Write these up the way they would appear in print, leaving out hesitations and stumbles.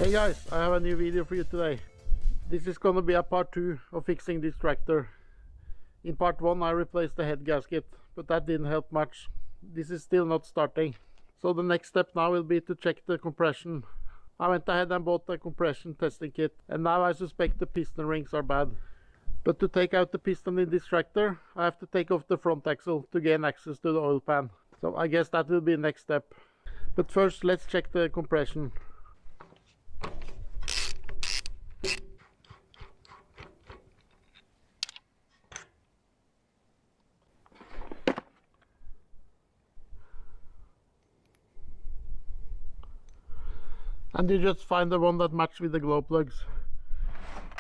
Hey guys, I have a new video for you today. This is gonna be a part 2 of fixing this tractor. In part 1 I replaced the head gasket, but that didn't help much. This is still not starting. So the next step now will be to check the compression. I went ahead and bought a compression testing kit, and now I suspect the piston rings are bad. But to take out the piston in this tractor, I have to take off the front axle to gain access to the oil pan. So I guess that will be the next step. But first let's check the compression. And you just find the one that matches with the glow plugs.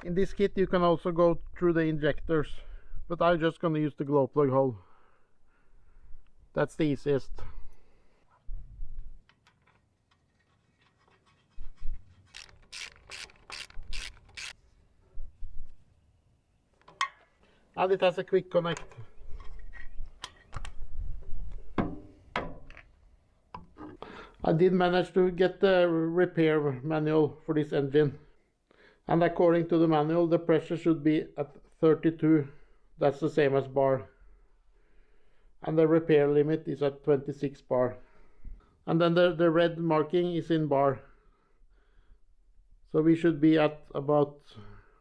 In this kit you can also go through the injectors, but I'm just going to use the glow plug hole. That's the easiest. And it has a quick connect. I did manage to get the repair manual for this engine, and according to the manual the pressure should be at 32. That's the same as bar, and the repair limit is at 26 bar, and then the red marking is in bar, so we should be at about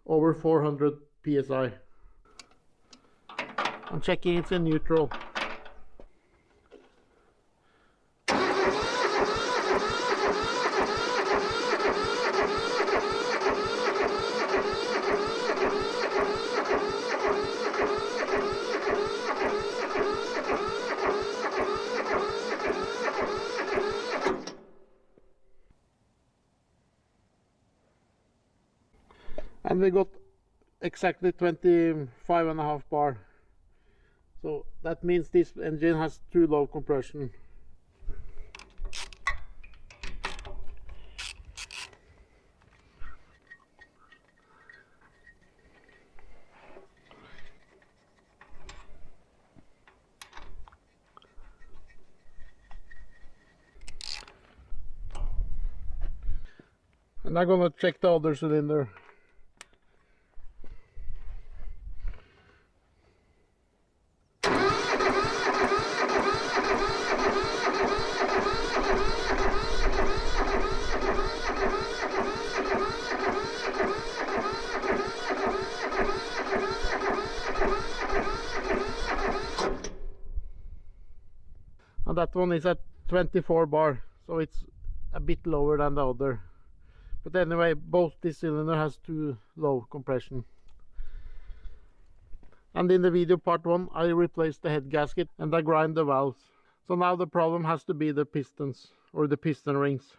over 400 psi. I'm checking it's in neutral. And we got exactly 25.5 bar. So that means this engine has too low compression. And I'm gonna check the other cylinder. And that one is at 24 bar, so it's a bit lower than the other. But anyway, both this cylinder has too low compression. And in the video part 1 I replaced the head gasket and I grind the valves. So now the problem has to be the pistons, or the piston rings.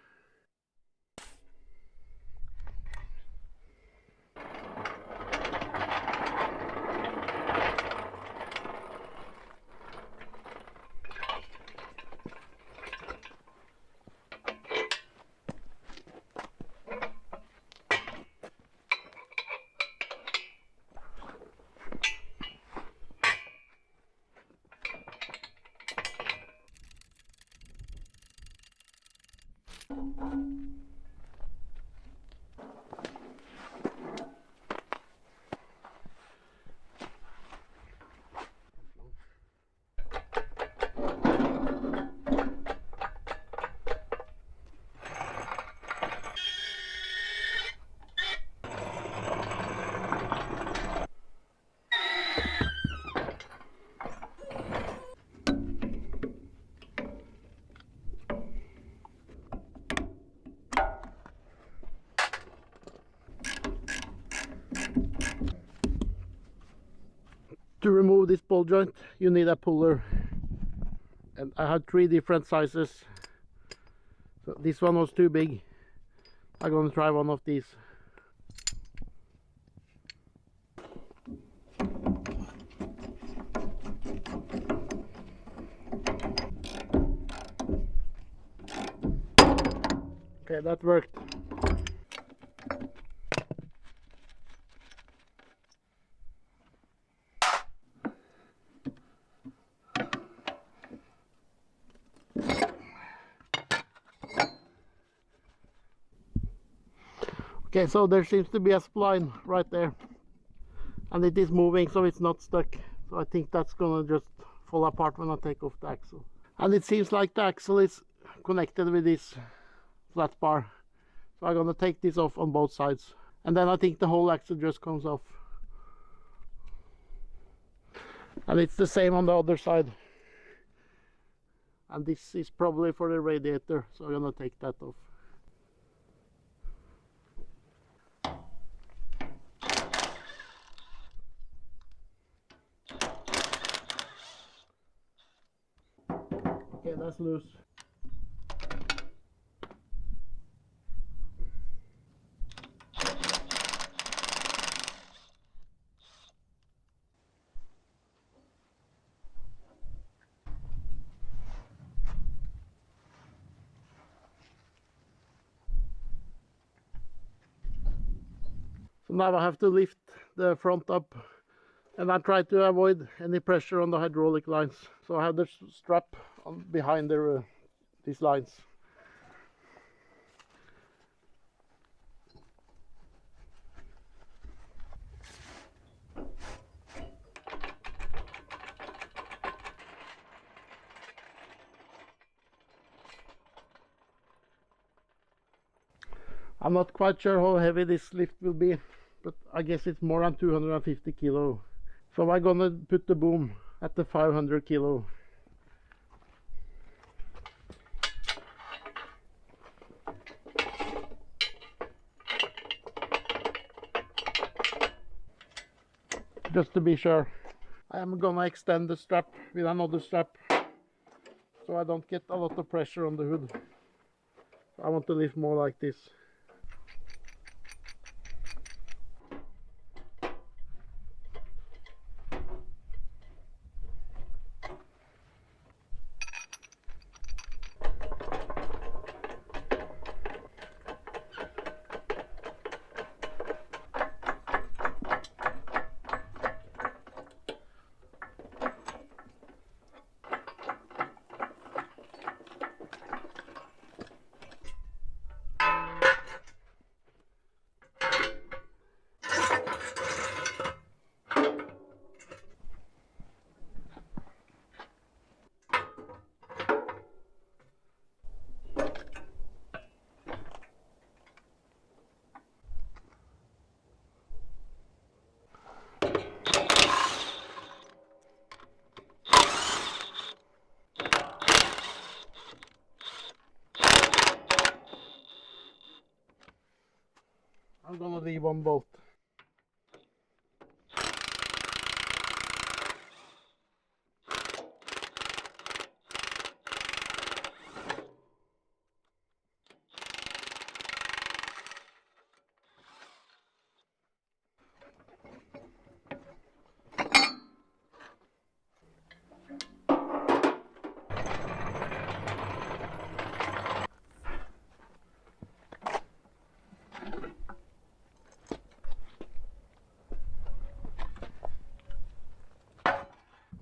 To remove this ball joint you need a puller, and I had 3 different sizes, so this one was too big. I'm gonna try one of these. Okay, that worked. Okay, so there seems to be a spline right there, and it is moving, so it's not stuck. So I think that's gonna just fall apart when I take off the axle. And it seems like the axle is connected with this flat bar, so I'm gonna take this off on both sides, and then I think the whole axle just comes off. And it's the same on the other side, and this is probably for the radiator, so I'm gonna take that off. Okay, that's loose. So now I have to lift the front up, and I try to avoid any pressure on the hydraulic lines. So I have the strap on behind these lines. I'm not quite sure how heavy this lift will be, but I guess it's more than 250 kilo. So I'm gonna put the boom at the 500 kilo. Just to be sure. I am gonna extend the strap with another strap, so I don't get a lot of pressure on the hood. I want to lift more like this. I'm gonna leave one bolt.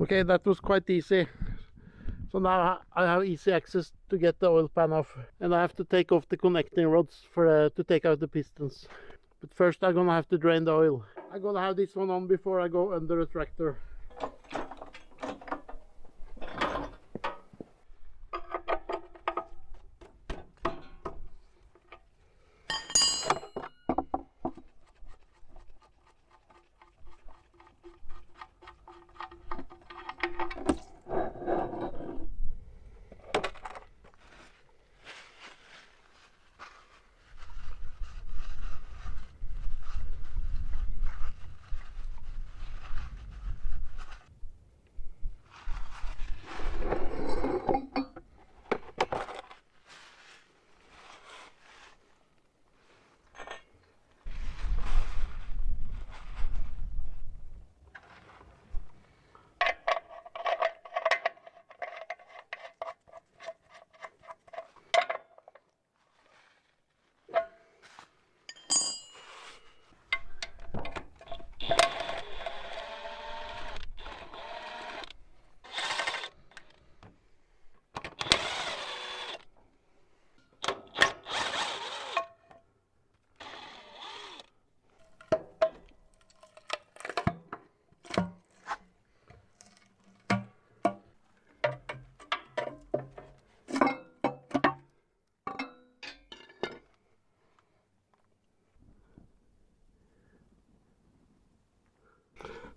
Okay, that was quite easy. So now I have easy access to get the oil pan off, and I have to take off the connecting rods for to take out the pistons. But first I'm gonna have to drain the oil. I'm gonna have this one on before I go under the tractor.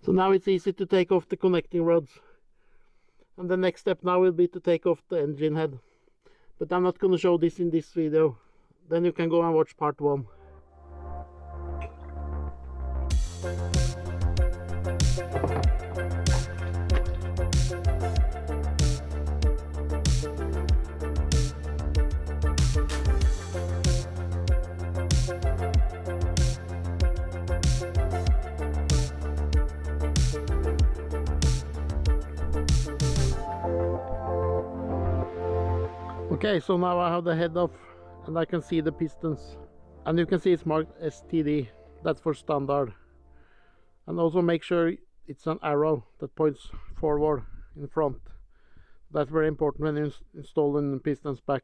So now it's easy to take off the connecting rods. And the next step now will be to take off the engine head. But I'm not going to show this in this video. Then you can go and watch part 1. Okay, so now I have the head off and I can see the pistons, and you can see it's marked STD, that's for standard. And also make sure it's an arrow that points forward in front. That's very important when you're installing pistons back.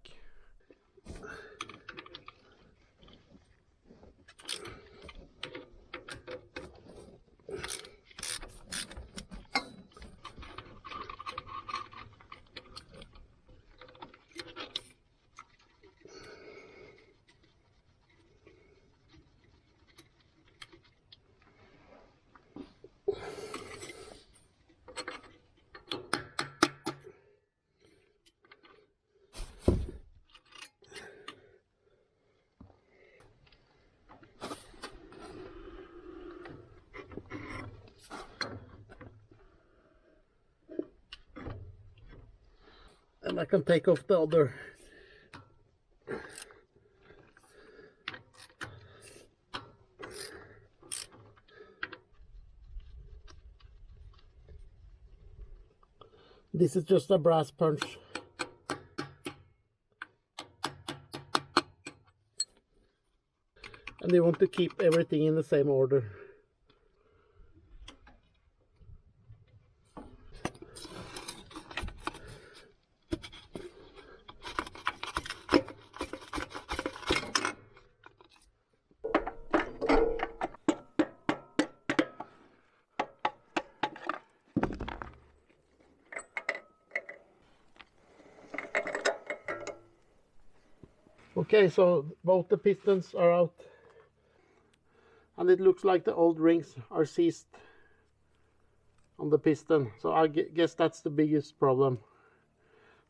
And I can take off the other. This is just a brass punch. And you want to keep everything in the same order. Okay, so both the pistons are out, and it looks like the old rings are seized on the piston, so I guess that's the biggest problem.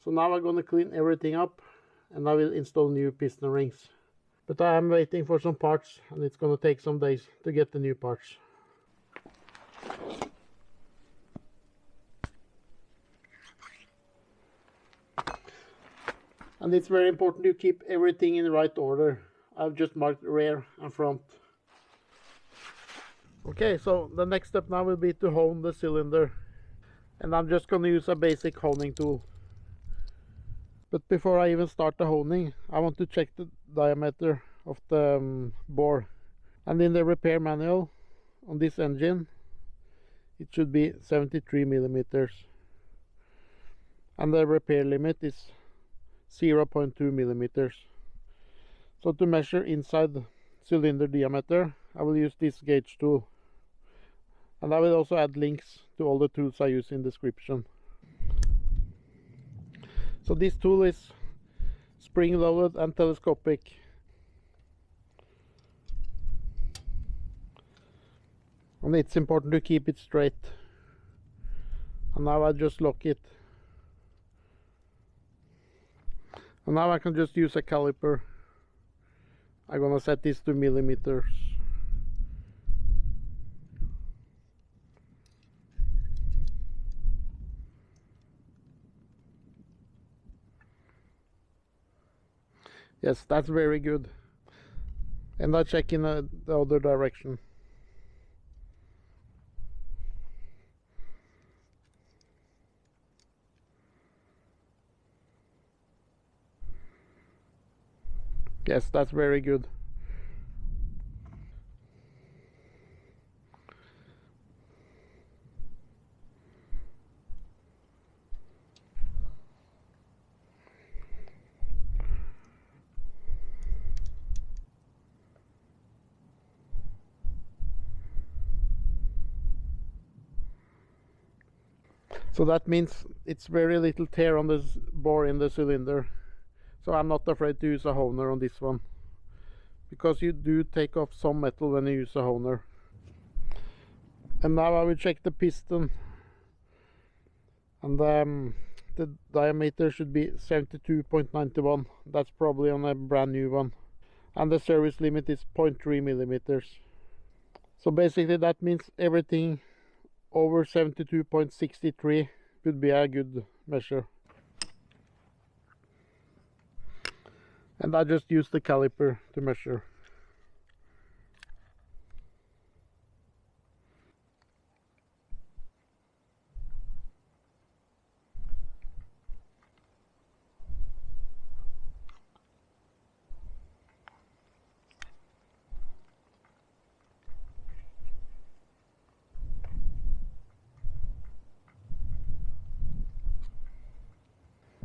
So now I'm going to clean everything up and I will install new piston rings. But I am waiting for some parts, and it's going to take some days to get the new parts. And it's very important to keep everything in the right order. I've just marked rear and front. Okay, so the next step now will be to hone the cylinder. And I'm just going to use a basic honing tool. But before I even start the honing, I want to check the diameter of the bore. And in the repair manual on this engine, it should be 73 millimeters. And the repair limit is 0.2 millimeters. So to measure inside the cylinder diameter, I will use this gauge tool. And I will also add links to all the tools I use in the description. So this tool is spring loaded and telescopic. And it's important to keep it straight. And now I just lock it. And now I can just use a caliper. I'm gonna set this to millimeters. Yes, that's very good. And I check in the other direction. Yes, that's very good. So that means it's very little tear on this bore in the cylinder. So I'm not afraid to use a honer on this one, because you do take off some metal when you use a honer. And now I will check the piston, and the diameter should be 72.91. That's probably on a brand new one, and the service limit is 0.3 millimeters. So basically that means everything over 72.63 would be a good measure. And I just use the caliper to measure.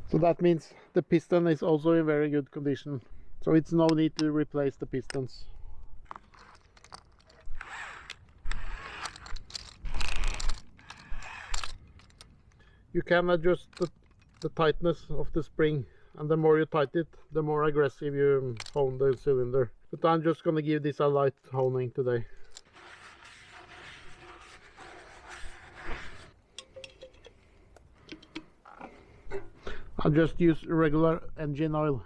So that means the piston is also in very good condition. So it's no need to replace the pistons. You can adjust the tightness of the spring, and the more you tighten it, the more aggressive you hone the cylinder. But I'm just gonna give this a light honing today. I'll just use regular engine oil.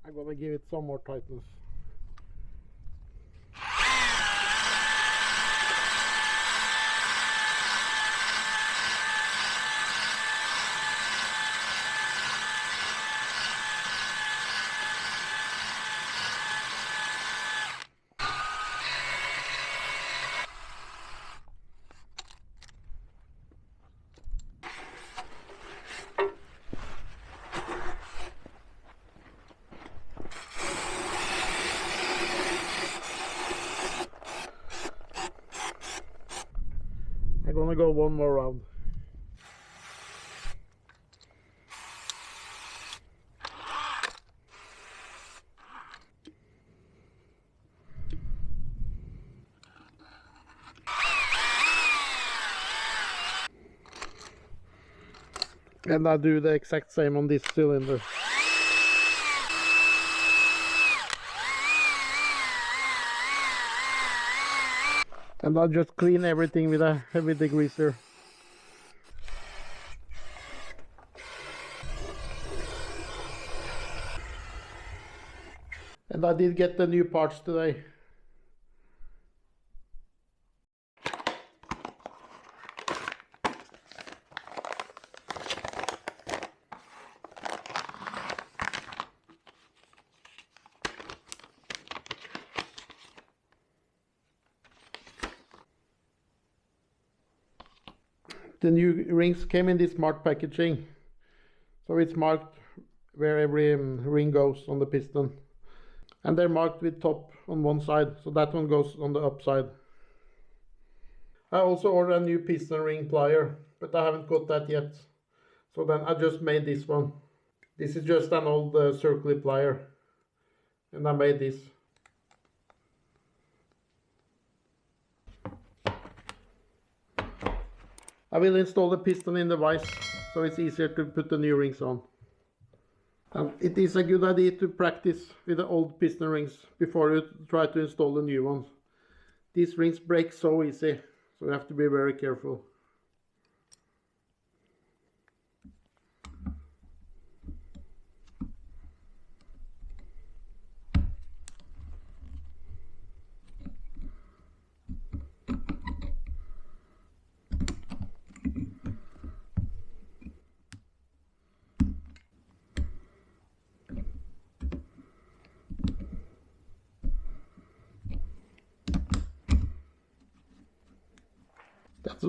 I'm gonna give it some more tightness. I'm gonna go one more round. And I do the exact same on this cylinder. And I'll just clean everything with a heavy degreaser. And I did get the new parts today. The new rings came in this smart packaging, so it's marked where every ring goes on the piston, and they're marked with top on one side, so that one goes on the upside. I also ordered a new piston ring plier, but I haven't got that yet, so then I just made this one. This is just an old circular plier, and I made this. I will install the piston in the vise, so it's easier to put the new rings on. And it is a good idea to practice with the old piston rings before you try to install the new ones. These rings break so easy, so you have to be very careful.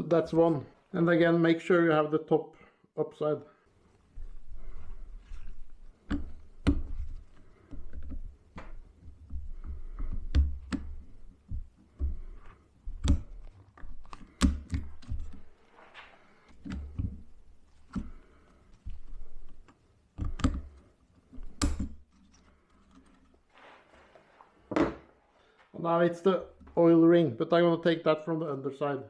That's one. And again, make sure you have the top upside. now it's the oil ring, but I'm going to take that from the underside.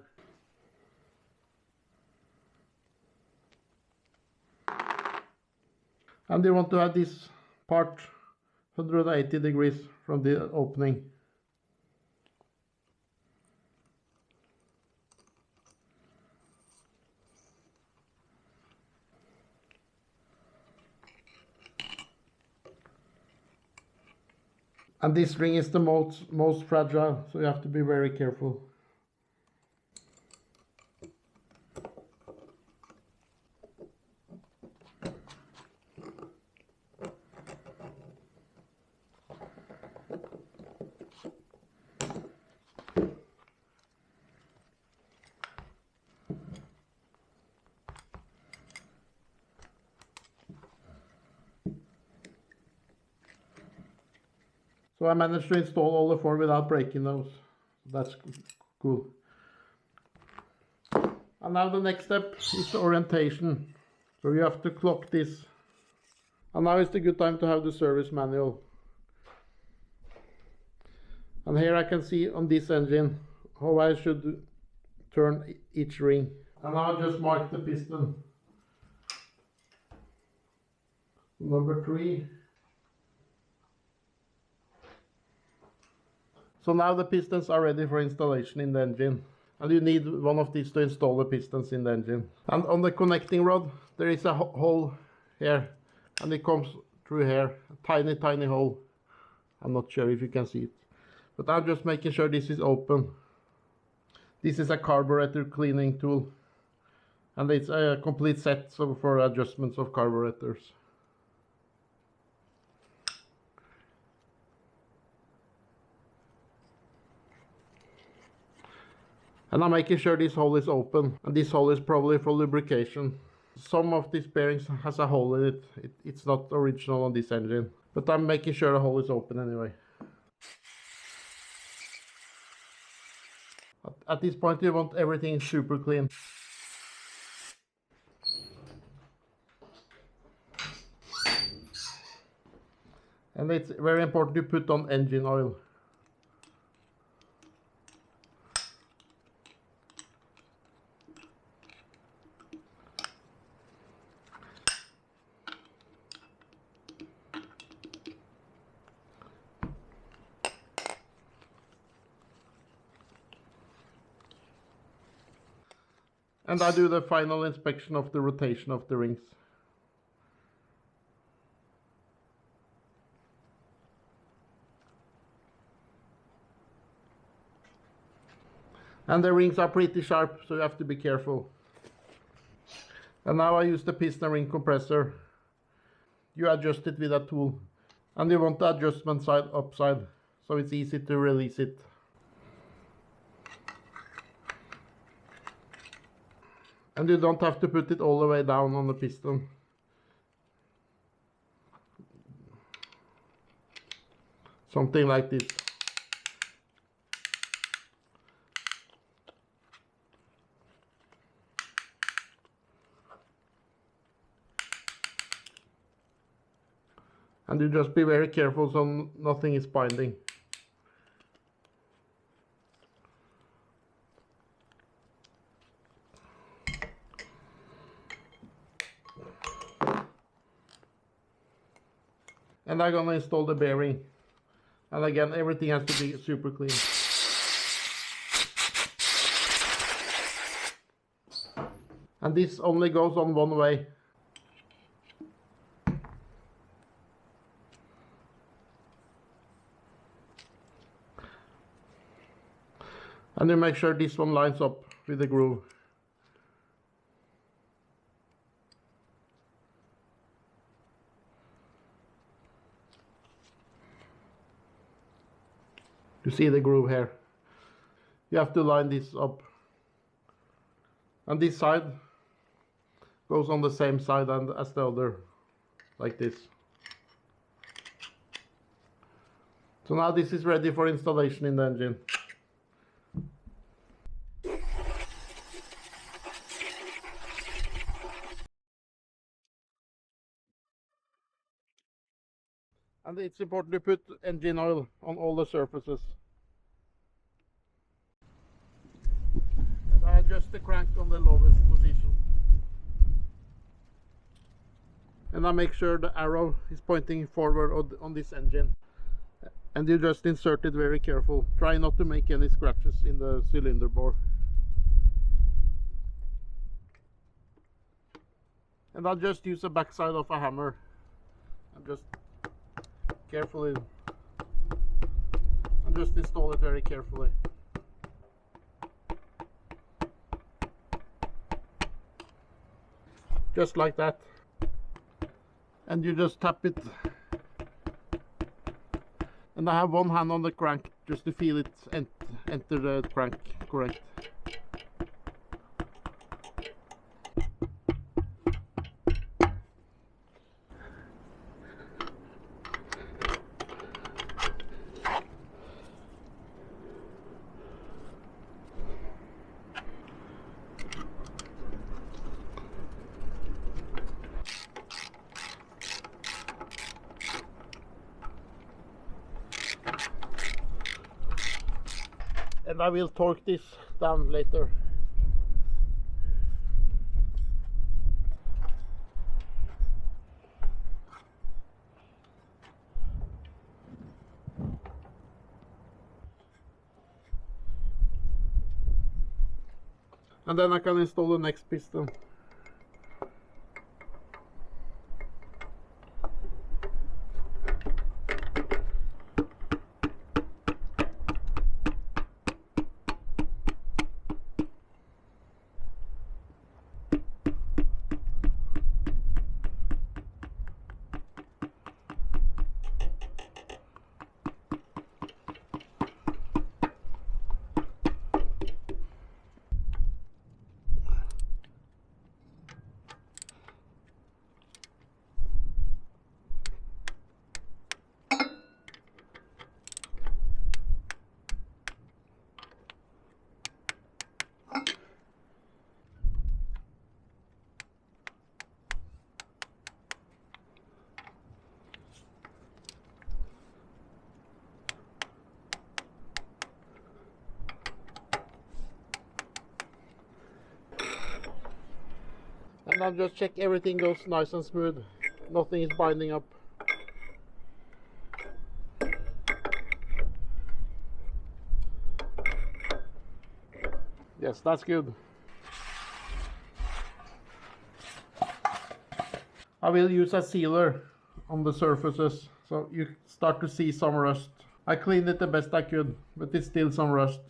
And you want to have this part 180 degrees from the opening. And this ring is the most fragile, so you have to be very careful. So I managed to install all the four without breaking those. That's cool. And now the next step is the orientation. So you have to clock this. And now is the good time to have the service manual. And here I can see on this engine how I should turn each ring. And now I just mark the piston. Number 3. So now the pistons are ready for installation in the engine. And you need one of these to install the pistons in the engine. And on the connecting rod, there is a hole here. And it comes through here. A tiny, tiny hole. I'm not sure if you can see it. But I'm just making sure this is open. This is a carburetor cleaning tool. And it's a complete set for adjustments of carburetors. And I'm making sure this hole is open, and this hole is probably for lubrication. Some of these bearings has a hole in it. It's not original on this engine, but I'm making sure the hole is open anyway. At this point you want everything super clean. And it's very important to put on engine oil. And I do the final inspection of the rotation of the rings. And the rings are pretty sharp, so you have to be careful. And now I use the piston ring compressor. You adjust it with a tool. And you want the adjustment side upside, so it's easy to release it. And you don't have to put it all the way down on the piston. Something like this. And you just be very careful so nothing is binding. And I'm gonna install the bearing. And again, everything has to be super clean. And this only goes on one way. And you make sure this one lines up with the groove. You see the groove here. You have to line this up. And this side goes on the same side as the other, like this. So now this is ready for installation in the engine. And it's important to put engine oil on all the surfaces. the crank on the lowest position. And I make sure the arrow is pointing forward on this engine. And you just insert it very careful. Try not to make any scratches in the cylinder bore. And I'll just use the backside of a hammer. And just carefully. And just install it very carefully. Just like that. And you just tap it. And I have one hand on the crank just to feel it enter the crank correct. And I will torque this down later. And then I can install the next piston. And I'll just check everything goes nice and smooth. Nothing is binding up. Yes, that's good. I will use a sealer on the surfaces, so you start to see some rust. I cleaned it the best I could, but it's still some rust.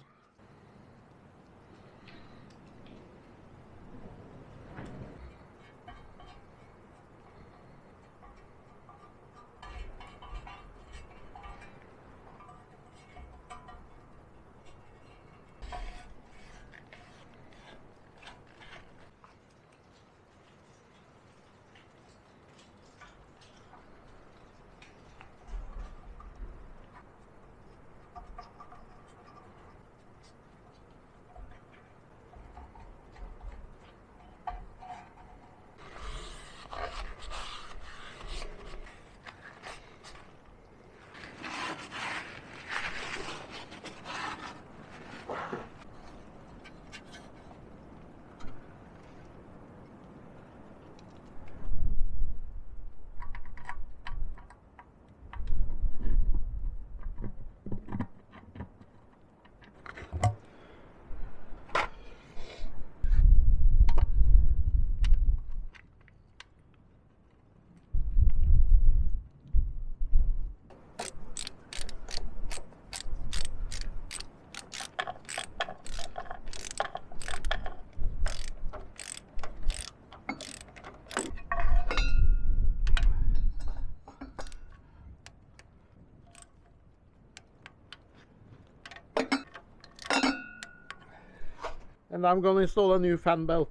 And I'm going to install a new fan belt.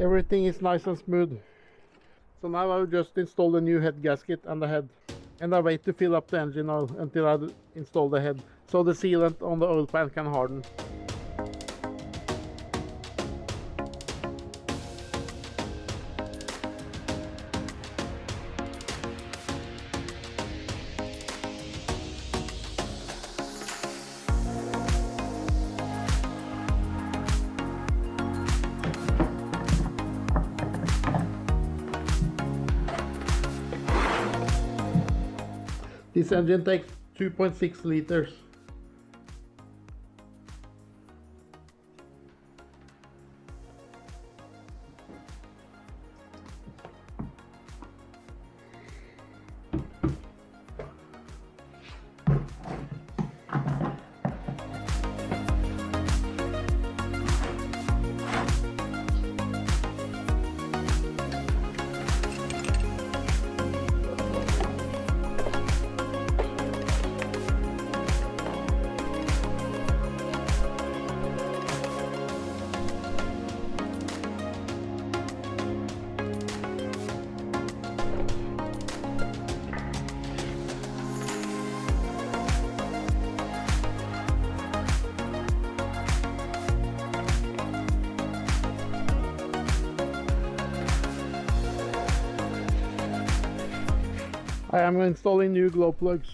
Everything is nice and smooth. So now I'll just install the new head gasket and the head. And I wait to fill up the engine oil until I install the head, so the sealant on the oil pan can harden. This engine takes 2.6 liters. I am installing new glow plugs.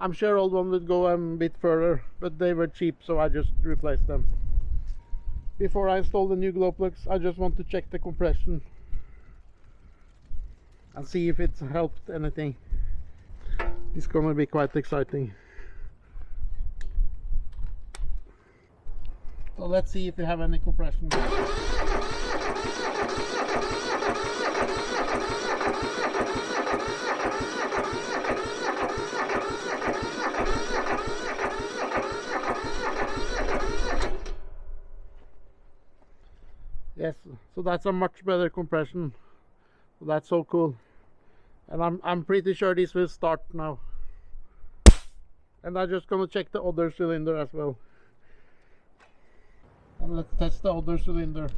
I'm sure old one would go a bit further, but they were cheap, so I just replaced them. Before I install the new glow plugs, I just want to check the compression and see if it's helped anything. It's gonna be quite exciting. So let's see if we have any compression. Yes, so that's a much better compression. So that's so cool. And I'm pretty sure this will start now. And I'm just gonna check the other cylinder as well. And let's test the other cylinder.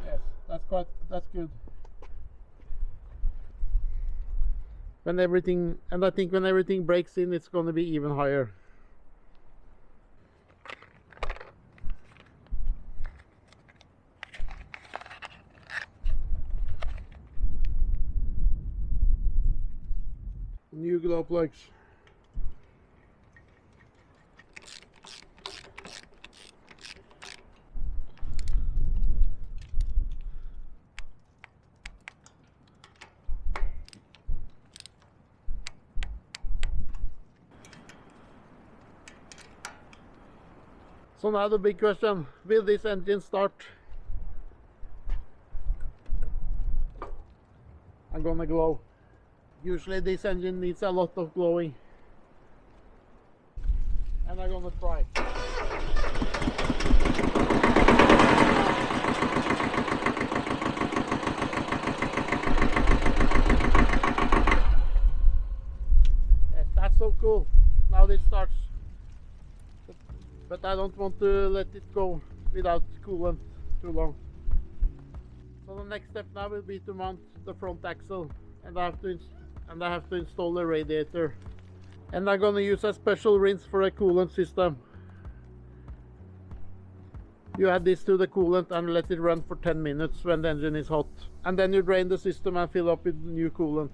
Yes, that's good. When everything, and I think when everything breaks in, it's going to be even higher. New glow plugs. So now the big question, will this engine start? I'm gonna glow. Usually this engine needs a lot of glowing. And I'm gonna try. Yes, that's so cool. Now this starts. But I don't want to let it go without coolant too long. So the next step now will be to mount the front axle, and I have to install the radiator. And I'm gonna use a special rinse for a coolant system. You add this to the coolant and let it run for 10 minutes when the engine is hot. And then you drain the system and fill up with new coolant.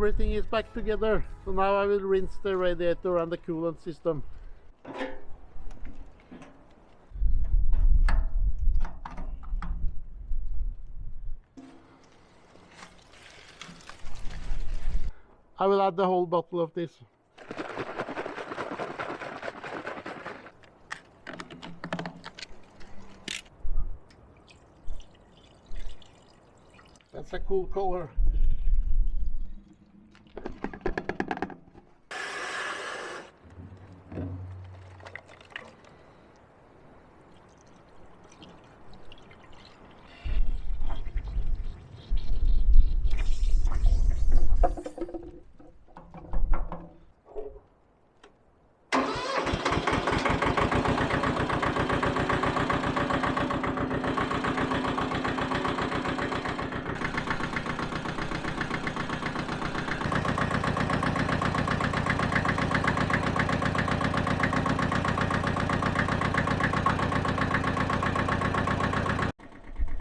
everything is back together. So now I will rinse the radiator and the coolant system. I will add the whole bottle of this. That's a cool color.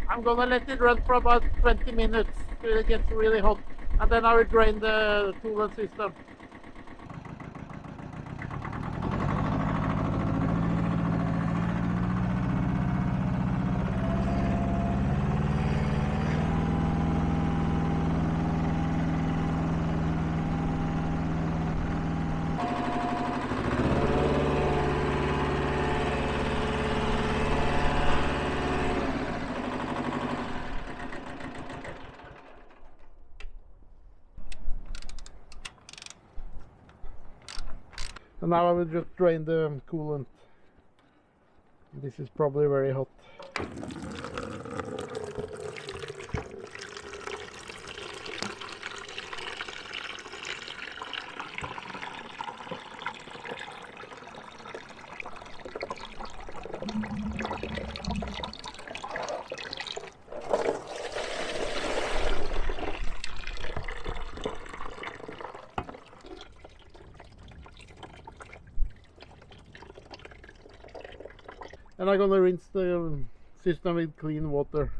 I'm gonna let it run for about 20 minutes till it gets really hot, and then I will drain the coolant system. And now I will just drain the coolant. This is probably very hot. And I'm gonna rinse the system with clean water.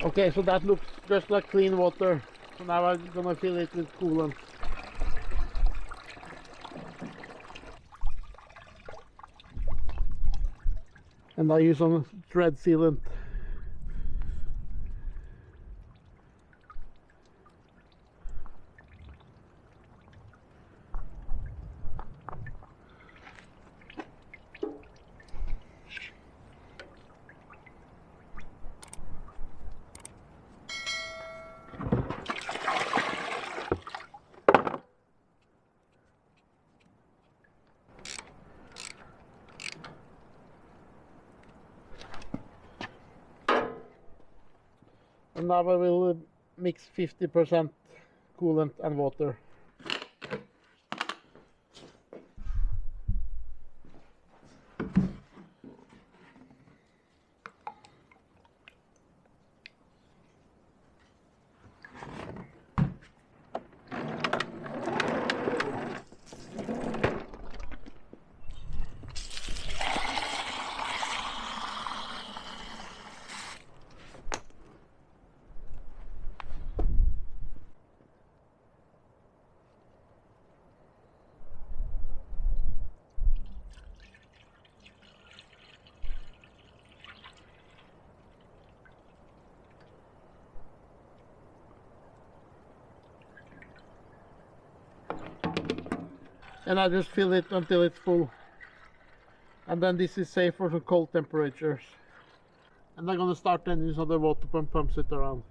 Okay, so that looks just like clean water. So now I'm gonna fill it with coolant. And I use some thread sealant. And now I will mix 50% coolant and water. And I just fill it until it's full. And then this is safe for some cold temperatures. And I'm gonna start then so the water pump pumps it around.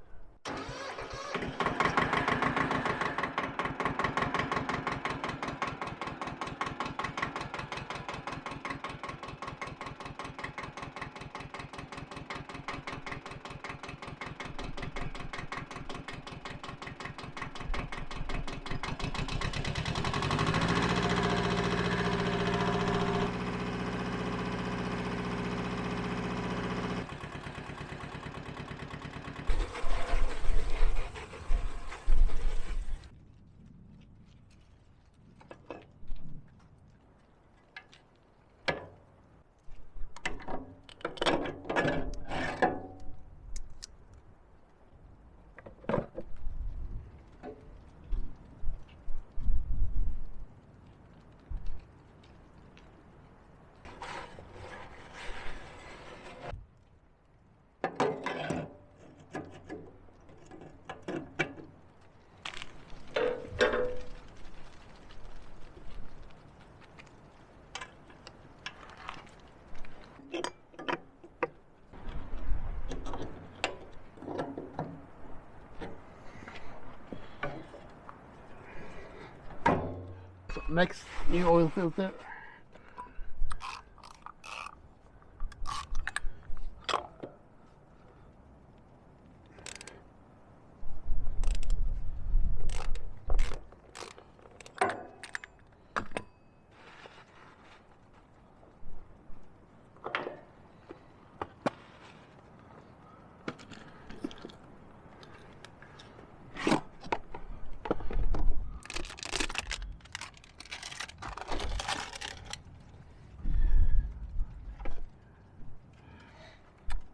So next, new oil filter.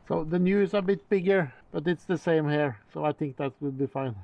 So the new is a bit bigger, but it's the same here, so I think that will be fine.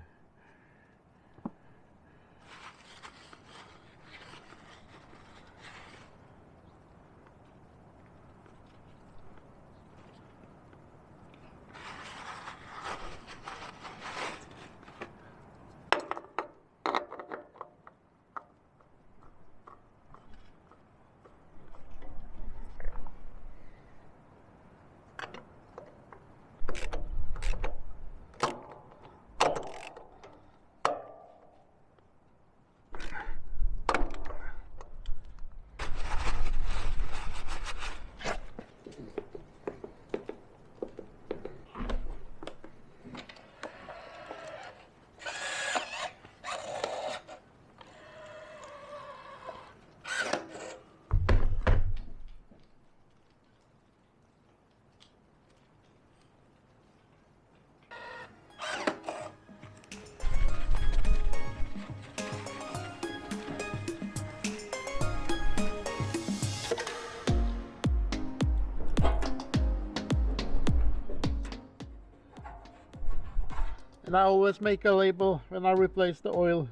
And I always make a label when I replace the oil.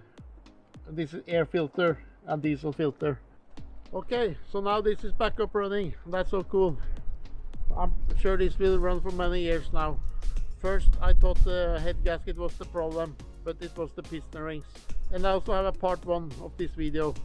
This is air filter and diesel filter. Okay, so now this is back up running. That's so cool. I'm sure this will run for many years now. First I thought the head gasket was the problem, but it was the piston rings. And I also have a part 1 of this video.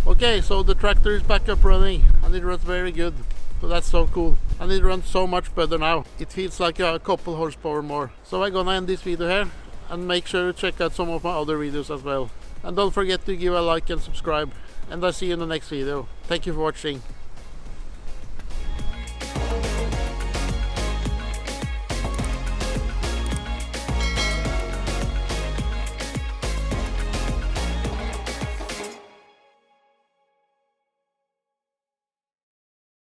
Okay, so the tractor is back up running and it runs very good. So that's so cool. And it runs so much better now. It feels like a couple horsepower more. So I'm gonna end this video here and make sure to check out some of my other videos as well. And don't forget to give a like and subscribe. And I'll see you in the next video. Thank you for watching.